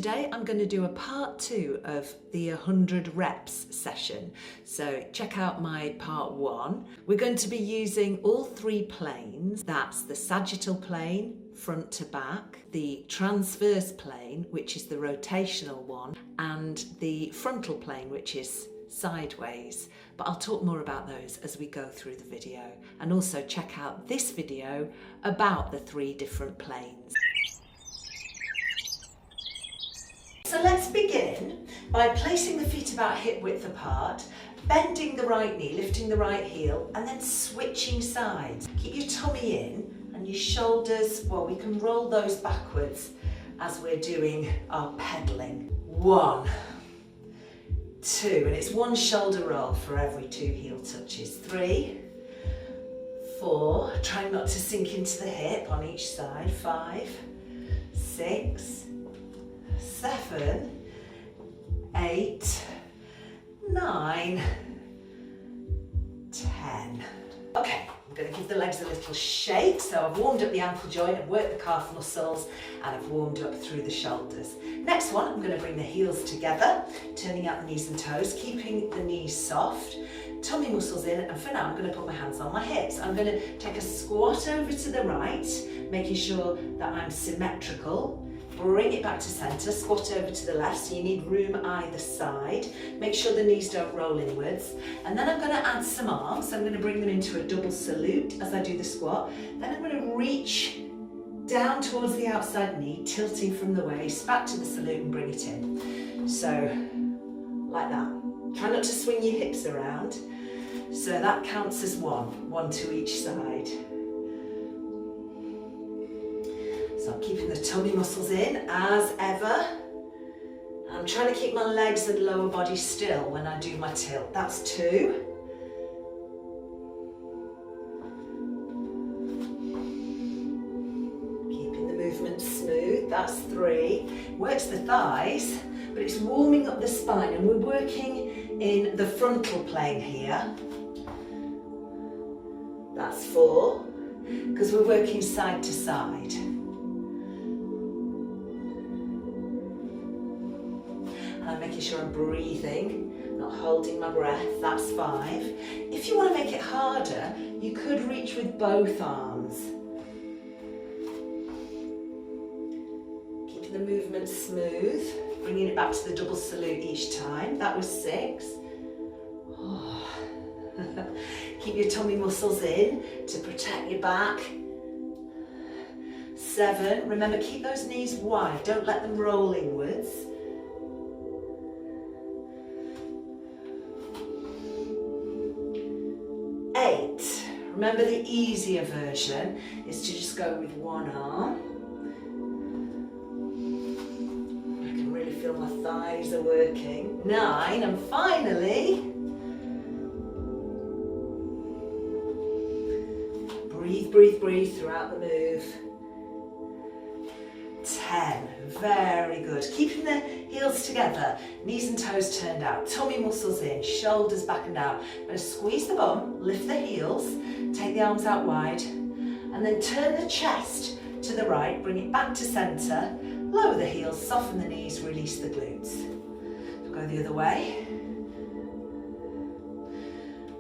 today I'm going to do a part 2 of the 100 reps session. So check out my part 1. We're going to be using all 3 planes. That's the sagittal plane, front to back, the transverse plane, which is the rotational one, and the frontal plane, which is sideways. But I'll talk more about those as we go through the video. And also check out this video about the 3 different planes. So let's begin by placing the feet about hip width apart, bending the right knee, lifting the right heel, and then switching sides. Keep your tummy in and your shoulders, well, we can roll those backwards as we're doing our pedaling. 1, 2, and it's 1 shoulder roll for every 2 heel touches. 3, 4, try not to sink into the hip on each side. 5, 6, 7, 8, 9, 10. Okay, I'm going to give the legs a little shake. So I've warmed up the ankle joint, I've worked the calf muscles, and I've warmed up through the shoulders. Next one, I'm going to bring the heels together, turning out the knees and toes, keeping the knees soft, tummy muscles in, and for now I'm going to put my hands on my hips. I'm going to take a squat over to the right, making sure that I'm symmetrical. Bring it back to centre, squat over to the left, so you need room either side. Make sure the knees don't roll inwards. And then I'm going to add some arms. So I'm going to bring them into a double salute as I do the squat. Then I'm going to reach down towards the outside knee, tilting from the waist, back to the salute and bring it in. So, like that. Try not to swing your hips around. So that counts as 1 to each side. So I'm keeping the tummy muscles in as ever. I'm trying to keep my legs and lower body still when I do my tilt. That's 2. Keeping the movement smooth. That's 3. Works the thighs, but it's warming up the spine, and we're working in the frontal plane here. That's 4, because we're working side to side. I'm making sure I'm breathing, not holding my breath. That's 5. If you want to make it harder, you could reach with both arms. Keeping the movement smooth, bringing it back to the double salute each time. That was 6. Oh. Keep your tummy muscles in to protect your back. 7. Remember, keep those knees wide. Don't let them roll inwards. 8. Remember, the easier version is to just go with 1 arm. I can really feel my thighs are working. 9, and finally, breathe, breathe, breathe throughout the move. 10. Very good. Keeping the heels together, knees and toes turned out, tummy muscles in, shoulders back and down. I'm going to squeeze the bum, lift the heels, take the arms out wide, and then turn the chest to the right, bring it back to centre, lower the heels, soften the knees, release the glutes. Go the other way.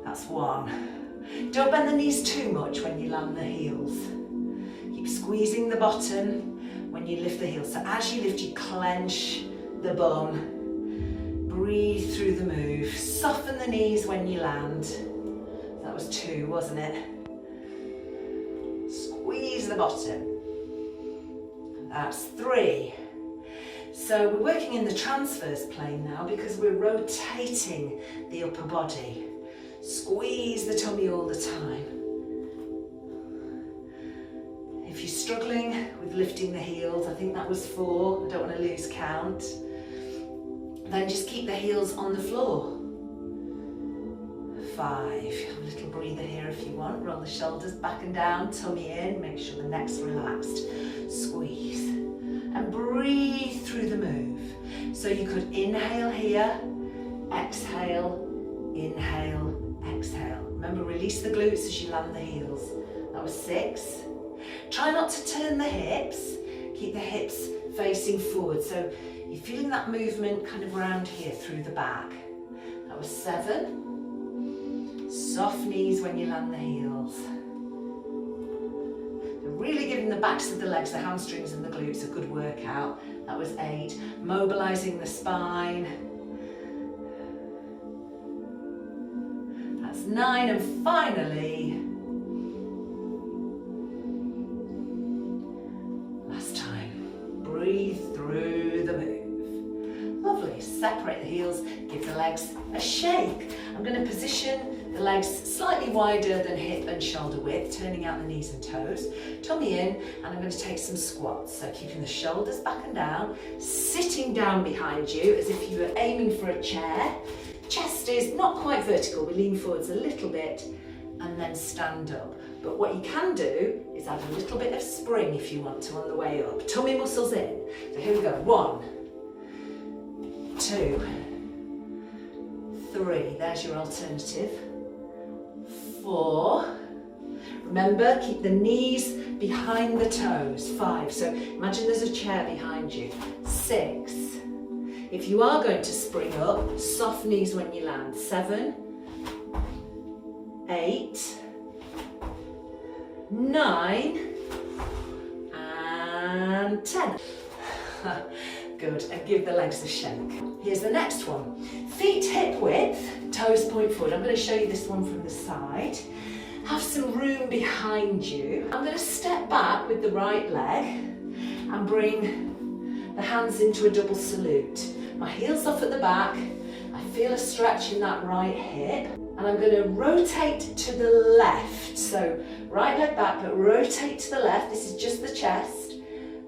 That's 1. Don't bend the knees too much when you land the heels. Keep squeezing the bottom when you lift the heels. So as you lift, you clench the bum. Breathe through the move. Soften the knees when you land. That was 2, wasn't it? Squeeze the bottom. That's 3. So we're working in the transverse plane now because we're rotating the upper body. Squeeze the tummy all the time. If you're struggling with lifting the heels, I think that was 4, I don't want to lose count, then just keep the heels on the floor. 5, a little breather here if you want, roll the shoulders back and down, tummy in, make sure the neck's relaxed, squeeze, and breathe through the move. So you could inhale here, exhale, inhale, exhale. Remember, release the glutes as you land the heels. That was 6. Try not to turn the hips. Keep the hips facing forward. So you're feeling that movement kind of round here through the back. That was 7. Soft knees when you land the heels. Really giving the backs of the legs, the hamstrings and the glutes a good workout. That was 8. Mobilizing the spine. That's 9. And finally, last time, breathe through the move. Lovely. Separate the heels, give the legs a shake. I'm going to position the legs slightly wider than hip and shoulder width, turning out the knees and toes. Tummy in, and I'm going to take some squats. So keeping the shoulders back and down, sitting down behind you as if you were aiming for a chair. Chest is not quite vertical, we lean forwards a little bit and then stand up. But what you can do is add a little bit of spring if you want to on the way up. Tummy muscles in. So here we go. 1, 2, 3. There's your alternative. 4. Remember, keep the knees behind the toes. 5. So imagine there's a chair behind you. 6. If you are going to spring up, soft knees when you land. 7. 8. 9. And 10. Good, and give the legs a shake. Here's the next one. Feet hip width, toes point forward. I'm going to show you this one from the side. Have some room behind you. I'm going to step back with the right leg and bring the hands into a double salute. My heels off at the back. I feel a stretch in that right hip. And I'm going to rotate to the left. So right leg back, but rotate to the left. This is just the chest.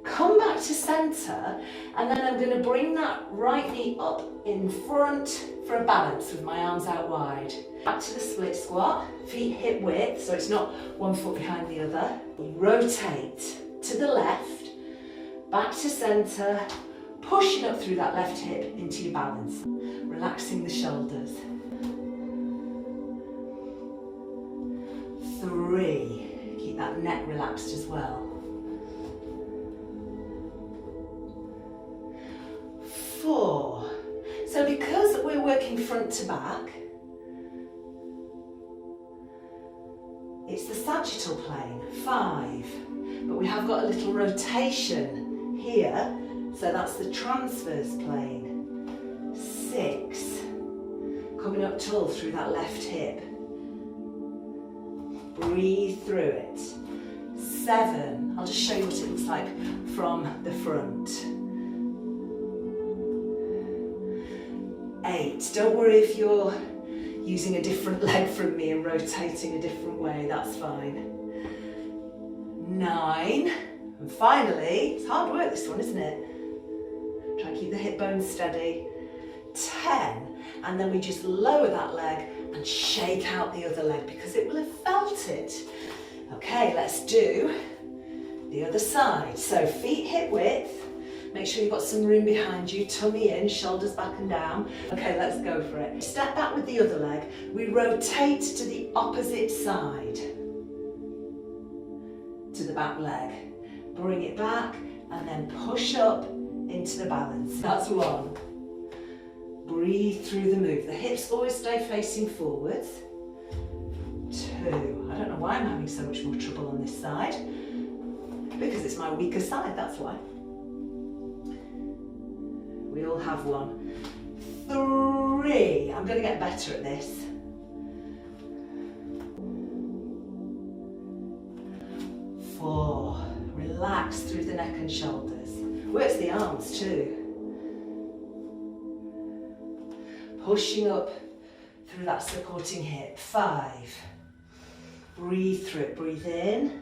Come back to center, and then I'm going to bring that right knee up in front for a balance with my arms out wide. Back to the split squat, feet hip width, so it's not one foot behind the other. Rotate to the left, back to center, pushing up through that left hip into your balance. Relaxing the shoulders. 3, keep that neck relaxed as well. 4. So because we're working front to back, it's the sagittal plane. 5. But we have got a little rotation here, so that's the transverse plane. 6. Coming up tall through that left hip. Breathe through it. 7. I'll just show you what it looks like from the front. 8. Don't worry if you're using a different leg from me and rotating a different way, that's fine. 9. And finally, it's hard work this one, isn't it? Try and keep the hip bones steady. 10. And then we just lower that leg and shake out the other leg because it will have felt it. Okay, let's do the other side. So feet hip width. Make sure you've got some room behind you, tummy in, shoulders back and down. Okay, let's go for it. Step back with the other leg. We rotate to the opposite side, to the back leg. Bring it back and then push up into the balance. That's 1. Breathe through the move. The hips always stay facing forwards. 2. I don't know why I'm having so much more trouble on this side. Because it's my weaker side, that's why. We all have one. 3. I'm going to get better at this. 4. Relax through the neck and shoulders. Works the arms too. Pushing up through that supporting hip. 5. Breathe through it. Breathe in.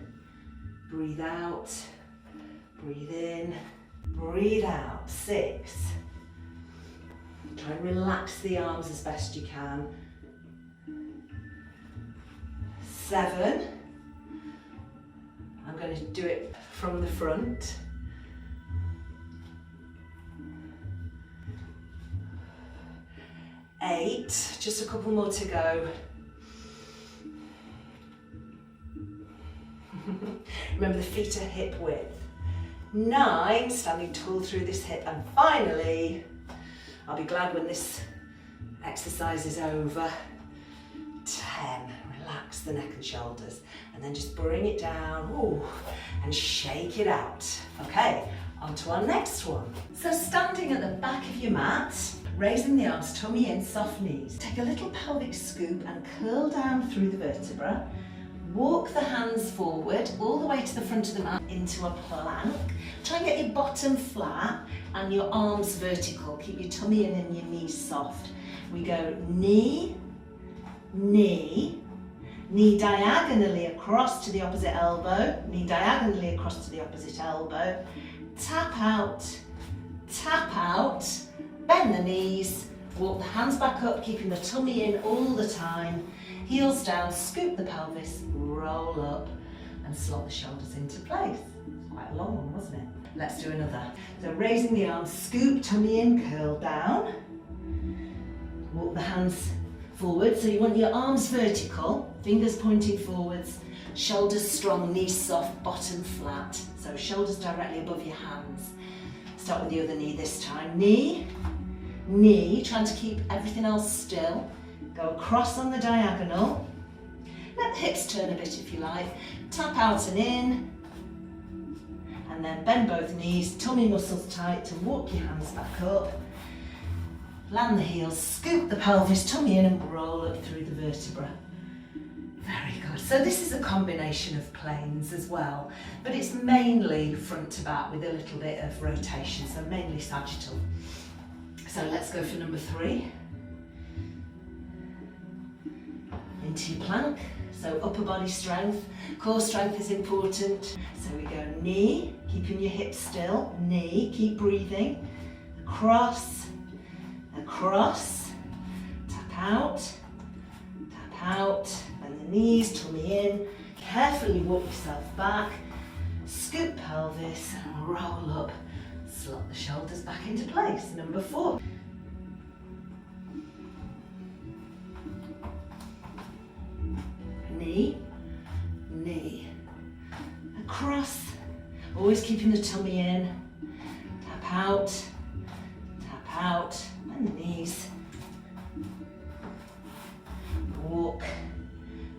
Breathe out. Breathe in. Breathe out. 6. Try and relax the arms as best you can. 7. I'm going to do it from the front. 8. Just a couple more to go. Remember the feet are hip width. 9, standing tall through this hip, and finally, I'll be glad when this exercise is over, 10. Relax the neck and shoulders, and then just bring it down, ooh, and shake it out. Okay, on to our next one. So standing at the back of your mat, raising the arms, tummy in, soft knees. Take a little pelvic scoop and curl down through the vertebra. Walk the hands forward all the way to the front of the mat into a plank. Try and get your bottom flat and your arms vertical. Keep your tummy in and your knees soft. We go knee, knee, knee diagonally across to the opposite elbow, knee diagonally across to the opposite elbow. Tap out, bend the knees, walk the hands back up, keeping the tummy in all the time. Heels down, scoop the pelvis, roll up and slot the shoulders into place. It's quite a long one, wasn't it? Let's do another. So raising the arms, scoop, tummy in, curl down. Walk the hands forward. So you want your arms vertical, fingers pointing forwards, shoulders strong, knees soft, bottom flat. So shoulders directly above your hands. Start with the other knee this time. Knee, knee, trying to keep everything else still. Go across on the diagonal. Let the hips turn a bit if you like. Tap out and in. And then bend both knees, tummy muscles tight, and walk your hands back up. Land the heels, scoop the pelvis, tummy in, and roll up through the vertebra. Very good. So this is a combination of planes as well, but it's mainly front to back with a little bit of rotation, so mainly sagittal. So let's go for number 3. Into your plank, so upper body strength, core strength is important. So we go knee, keeping your hips still, knee, keep breathing, across, across, tap out, bend the knees, tummy in, carefully walk yourself back, scoop pelvis, and roll up, slot the shoulders back into place. Number 4. Knee, knee, across, always keeping the tummy in, tap out, bend the knees, walk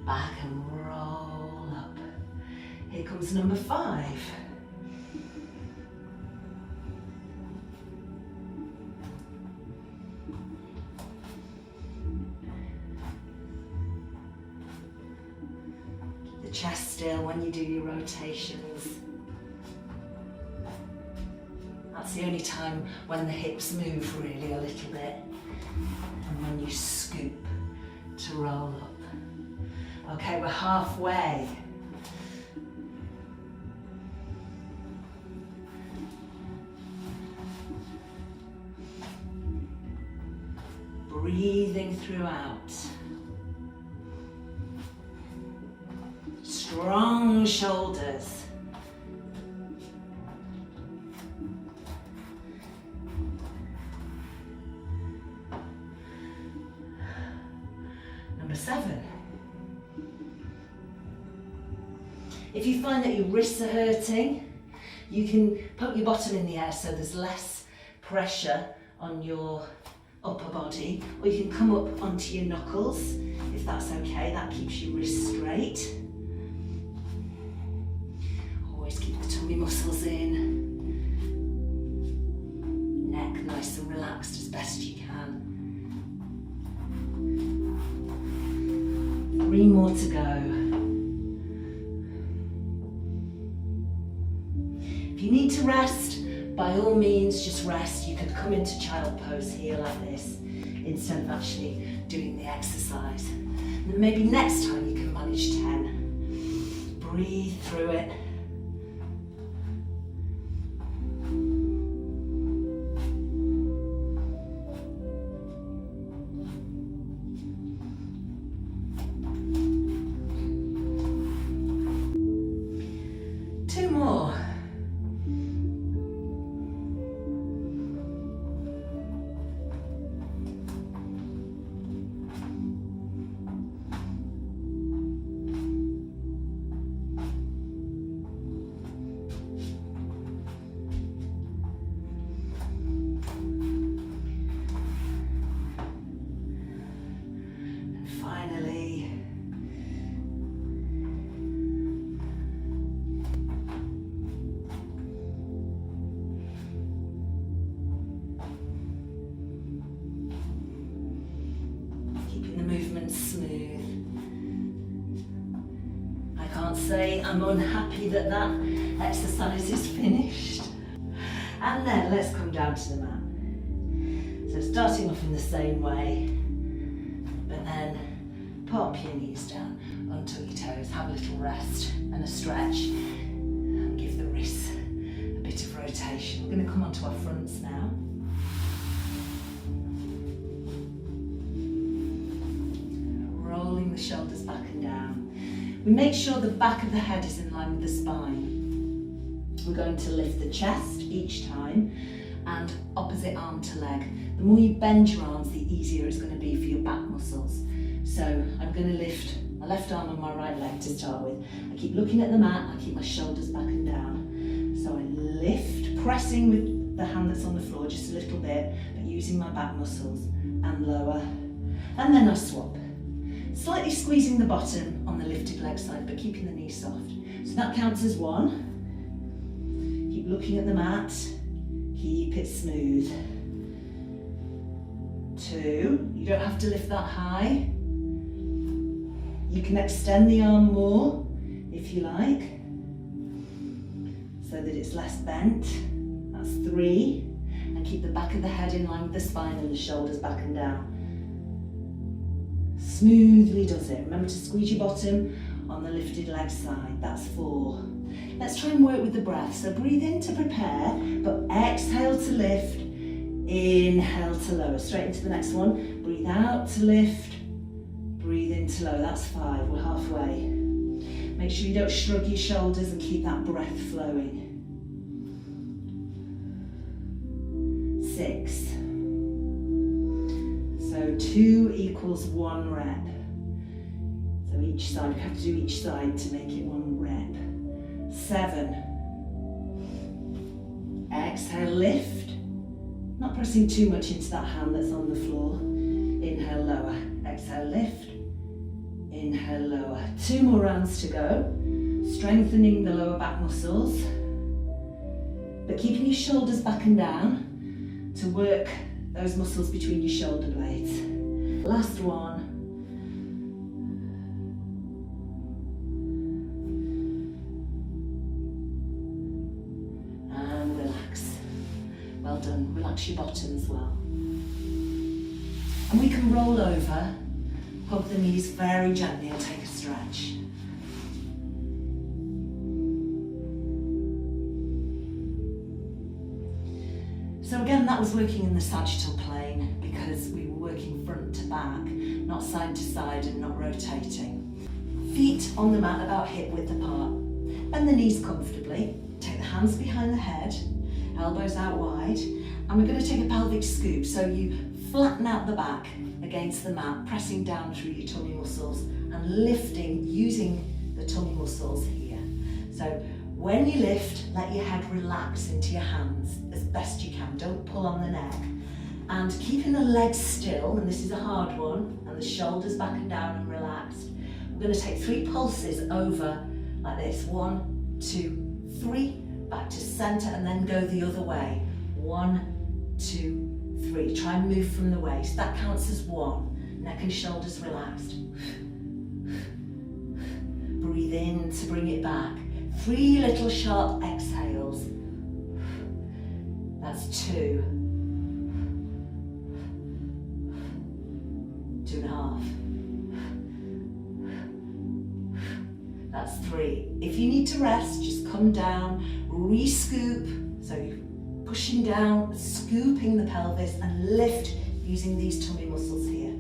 back and roll up. Here comes number 5. Chest still when you do your rotations. That's the only time when the hips move really a little bit, and when you scoop to roll up. Okay, we're halfway. Breathing throughout. Strong shoulders. Number 7. If you find that your wrists are hurting, you can poke your bottom in the air so there's less pressure on your upper body, or you can come up onto your knuckles if that's okay. That keeps your wrists straight. Always keep the tummy muscles in. Neck nice and relaxed as best you can. 3 more to go. If you need to rest, by all means just rest. You could come into child pose here like this instead of actually doing the exercise. And then maybe next time you can manage 10. Breathe through it. smooth. I can't say I'm unhappy that that exercise is finished. And then let's come down to the mat. So starting off in the same way, but then pop your knees down, untuck your toes, have a little rest and a stretch, and give the wrists a bit of rotation. We're going to come onto our fronts now. Rolling the shoulders back and down. We make sure the back of the head is in line with the spine. We're going to lift the chest each time and opposite arm to leg. The more you bend your arms, the easier it's going to be for your back muscles. So I'm going to lift my left arm and my right leg to start with. I keep looking at the mat, I keep my shoulders back and down. So I lift, pressing with the hand that's on the floor just a little bit, but using my back muscles, and lower. And then I swap. Slightly squeezing the bottom on the lifted leg side, but keeping the knee soft. So that counts as 1. Keep looking at the mat, keep it smooth. 2, you don't have to lift that high. You can extend the arm more if you like, so that it's less bent. That's 3, and keep the back of the head in line with the spine and the shoulders back and down. Smoothly does it. Remember to squeeze your bottom on the lifted leg side. That's 4. Let's try and work with the breath. So breathe in to prepare, but exhale to lift, inhale to lower. Straight into the next one. Breathe out to lift, breathe in to lower. That's 5, we're halfway. Make sure you don't shrug your shoulders and keep that breath flowing. 6. So 2 equals 1 rep. So each side, we have to do each side to make it 1 rep. 7. Exhale, lift. Not pressing too much into that hand that's on the floor. Inhale, lower. Exhale, lift. Inhale, lower. 2 more rounds to go. Strengthening the lower back muscles, but keeping your shoulders back and down to work those muscles between your shoulder blades. Last one. And relax. Well done. Relax your bottom as well. And we can roll over, hug the knees very gently and take a stretch. So again, that was working in the sagittal plane because we were working front to back, not side to side and not rotating. Feet on the mat about hip width apart. Bend the knees comfortably. Take the hands behind the head, elbows out wide, and we're going to take a pelvic scoop. So you flatten out the back against the mat, pressing down through your tummy muscles and lifting using the tummy muscles here. So when you lift, let your head relax into your hands as best you can. Don't pull on the neck. And keeping the legs still, and this is a hard one, and the shoulders back and down and relaxed. We're going to take 3 pulses over like this. 1, 2, 3, back to center, and then go the other way. 1, 2, 3. Try and move from the waist. That counts as 1. Neck and shoulders relaxed. Breathe in to bring it back. 3 little sharp exhales. That's 2. 2.5. That's 3. If you need to rest, just come down, re-scoop. So you're pushing down, scooping the pelvis and lift using these tummy muscles here.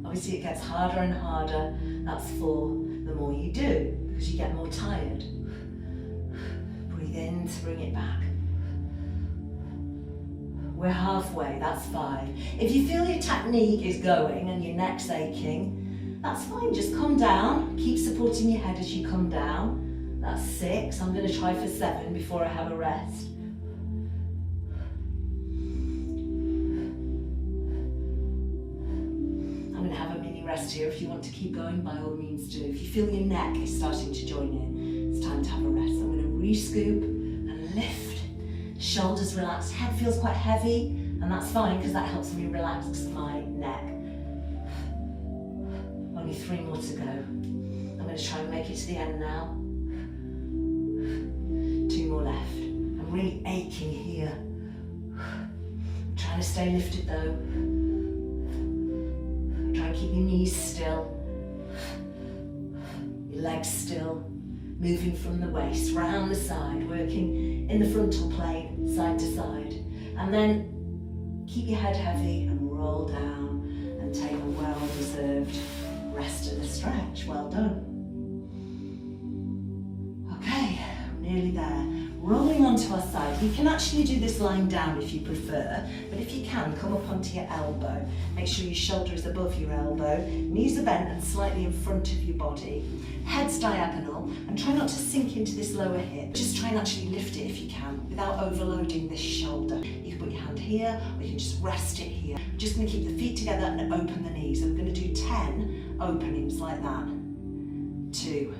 Obviously it gets harder and harder. That's 4 the more you do because you get more tired. Breathe in to bring it back. We're halfway, that's 5. If you feel your technique is going and your neck's aching, that's fine, just come down. Keep supporting your head as you come down. That's 6. I'm going to try for 7 before I have a rest. I'm going to have a mini rest here. If you want to keep going, by all means do. If you feel your neck is starting to join in, it's time to have a rest. I'm going to re-scoop and lift. Shoulders relaxed, head feels quite heavy, and And that's fine because that helps me relax my neck. Only 3 more to go. I'm going to try and make it to the end now. 2 more left. I'm really aching here. I'm trying to stay lifted though. Try and keep your knees still. Your legs still. Moving from the waist, round the side, working in the frontal plane, side to side. And then keep your head heavy and roll down and take a well-deserved rest and a stretch. Well done. Okay, nearly there. Rolling onto our side. You can actually do this lying down if you prefer, but if you can, come up onto your elbow. Make sure your shoulder is above your elbow, knees are bent and slightly in front of your body. Head's diagonal, and try not to sink into this lower hip. Just try and actually lift it if you can, without overloading this shoulder. You can put your hand here, or you can just rest it here. We're just going to keep the feet together and open the knees. And we're going to do 10 openings like that. 2,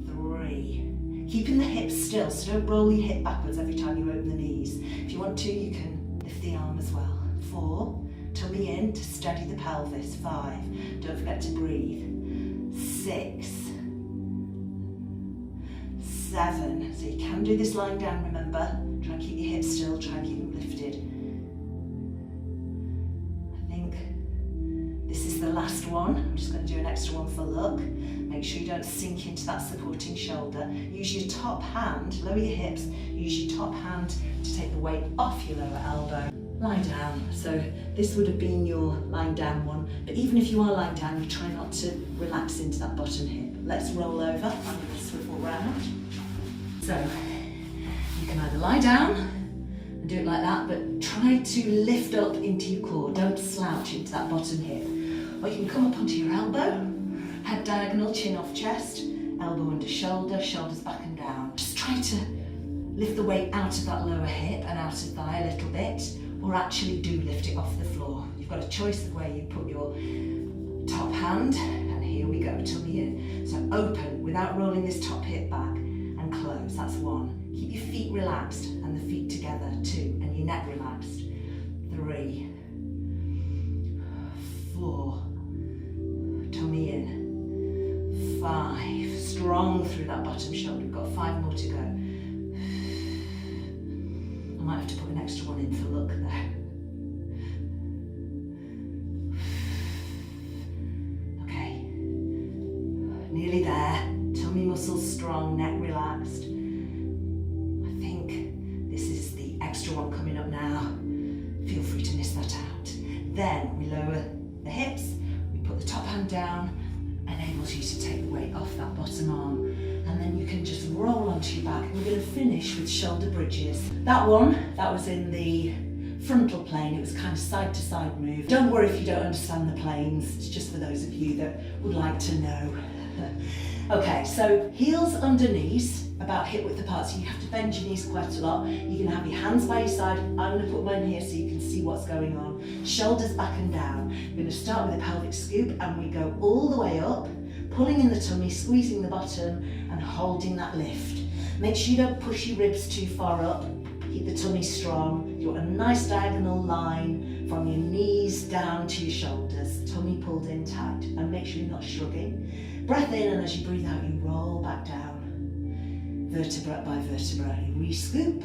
3. Keeping the hips still, so don't roll your hip backwards every time you open the knees. If you want to, you can lift the arm as well. 4, tummy in to steady the pelvis. 5, don't forget to breathe. 6, 7, so you can do this lying down, remember. Try and keep your hips still, try and keep them lifted. I think this is the last one. I'm just going to do an extra one for luck. Make sure you don't sink into that supporting shoulder. Use your top hand, lower your hips, use your top hand to take the weight off your lower elbow. Lie down. So this would have been your lying down one, but even if you are lying down, you try not to relax into that bottom hip. Let's roll over. I'm going to swivel round. So you can either lie down and do it like that, but try to lift up into your core. Don't slouch into that bottom hip. Or you can come up onto your elbow, head diagonal, chin off chest, elbow under shoulder, shoulders back and down. Just try to lift the weight out of that lower hip and out of thigh a little bit, or actually do lift it off the floor. You've got a choice of where you put your top hand, and here we go, tummy in. So open without rolling this top hip back, and close, that's 1. Keep your feet relaxed and the feet together, 2, and your neck relaxed. 3, 4, tummy in. 5, strong through that bottom shoulder. We've got 5 more to go. I might have to put an extra one in for luck there. Okay, nearly there. Tummy muscles strong, neck relaxed. I think this is the extra one coming up now. Feel free to miss that out. Then we lower the hips, we put the top hand down, enables you to take the weight off that bottom arm, and then you can just roll onto your back. We're going to finish with shoulder bridges. That one, that was in the frontal plane. It was kind of side to side move. Don't worry if you don't understand the planes. It's just for those of you that would like to know. Okay, so heels under knees, about hip width apart, so you have to bend your knees quite a lot. You can have your hands by your side. I'm going to put mine here so you can see what's going on. Shoulders back and down. We're going to start with a pelvic scoop, and we go all the way up, pulling in the tummy, squeezing the bottom, and holding that lift. Make sure you don't push your ribs too far up. Keep the tummy strong. You want a nice diagonal line from your knees down to your shoulders. Tummy pulled in tight, and make sure you're not shrugging. Breath in, and as you breathe out, you roll back down. Vertebra by vertebra. You re-scoop,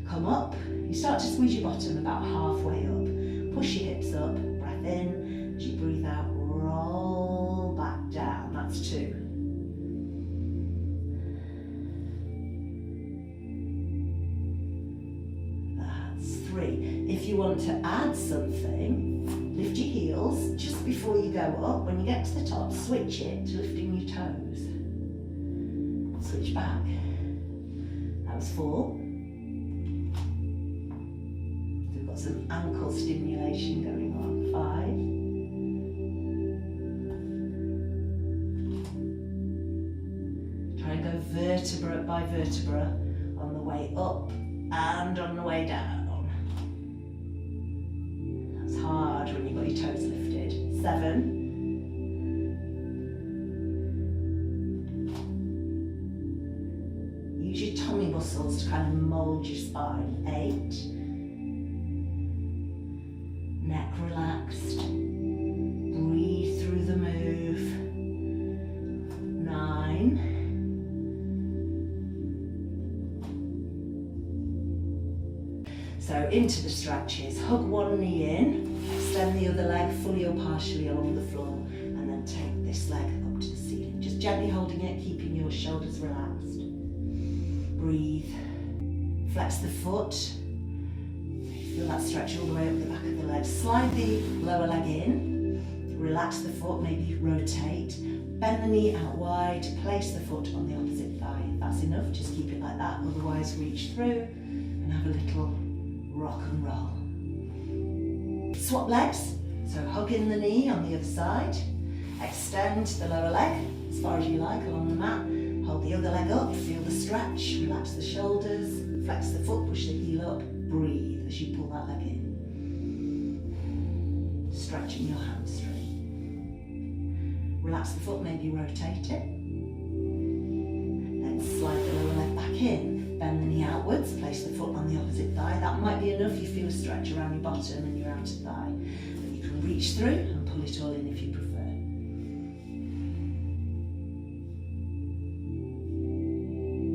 come up. You start to squeeze your bottom about halfway up. Push your hips up, breath in. As you breathe out, roll back down. That's 2. That's 3. If you want to add something, lift your heels just before you go up. When you get to the top, switch it to lifting your toes. Switch back. That was 4. So we've got some ankle stimulation going on. 5. Try and go vertebra by vertebra on the way up and on the way down. That's hard when you've got your toes lifted. 7. Use your tummy muscles to kind of mould your spine. 8. neck relaxed. Breathe through the move. 9. So into the stretches. Hug one knee in, extend the other leg fully or partially along the floor, and then take this leg up to the ceiling. Just gently holding it, keeping your shoulders relaxed. Breathe. Flex the foot. Feel that stretch all the way up the back of the leg. Slide the lower leg in. Relax the foot, maybe rotate. Bend the knee out wide. Place the foot on the opposite thigh. If that's enough, just keep it like that. Otherwise, reach through and have a little rock and roll. Swap legs. So hug in the knee on the other side. Extend the lower leg as far as you like along the mat. Hold the other leg up, feel the stretch, relax the shoulders, flex the foot, push the heel up, breathe as you pull that leg in. Stretching your hamstring. Relax the foot, maybe rotate it. Then slide the lower leg back in, bend the knee outwards, place the foot on the opposite thigh. That might be enough, you feel a stretch around your bottom and your outer thigh. But you can reach through and pull it all in if you prefer.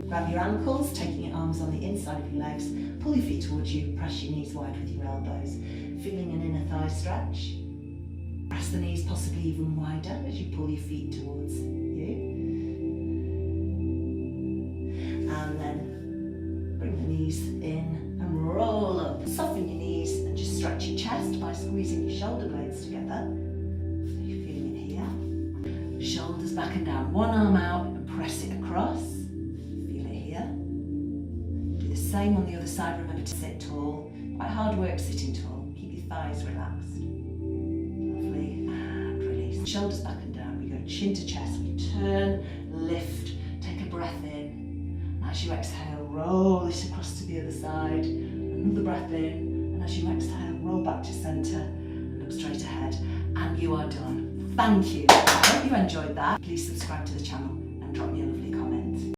Grab your ankles, taking your arms on the inside of your legs. Pull your feet towards you, press your knees wide with your elbows. Feeling an inner thigh stretch. Press the knees possibly even wider as you pull your feet towards you. And then bring the knees in and roll up. Soften your knees and just stretch your chest by squeezing your shoulder blades together. So you're feeling it here. Shoulders back and down. One arm out and press it across. Same on the other side, remember to sit tall. Quite hard work sitting tall. Keep your thighs relaxed. Lovely, and release. Shoulders back and down. We go chin to chest. We turn, lift, take a breath in. And as you exhale, roll it across to the other side. Another breath in. And as you exhale, roll back to centre and look straight ahead. And you are done. Thank you. I hope you enjoyed that. Please subscribe to the channel and drop me a lovely comment.